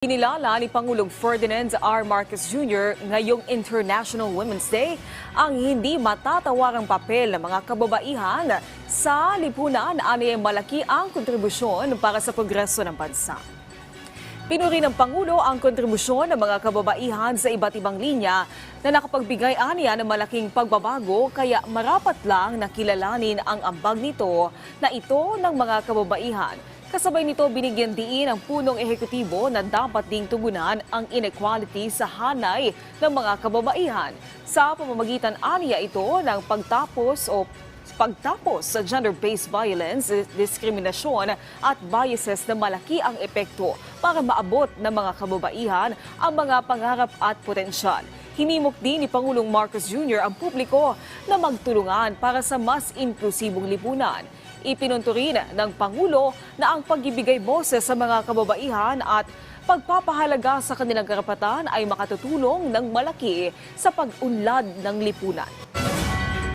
Kinilala ni Pangulong Ferdinand R. Marcos Jr. ngayong International Women's Day ang hindi matatawarang papel ng mga kababaihan sa lipunan. Aniya malaki ang kontribusyon para sa progreso ng bansa. Pinuri ng Pangulo ang kontribusyon ng mga kababaihan sa iba't ibang linya na nakapagbigay aniya ng malaking pagbabago, kaya marapat lang na kilalanin ang ambag nito na ito ng mga kababaihan. Kasabay nito, binigyan diin ang punong ehekutibo na dapat ding tugunan ang inequality sa hanay ng mga kababaihan. Sa pamamagitan aniya ito ng pagtapos sa gender-based violence, diskriminasyon at biases na malaki ang epekto para maabot ng mga kababaihan ang mga pangarap at potensyal. Hinimok din ni Pangulong Marcos Jr. ang publiko na magtulungan para sa mas inklusibong lipunan. Ipinunto rin ng Pangulo na ang pagbibigay boses sa mga kababaihan at pagpapahalaga sa kanilang karapatan ay makatutulong ng malaki sa pag-unlad ng lipunan.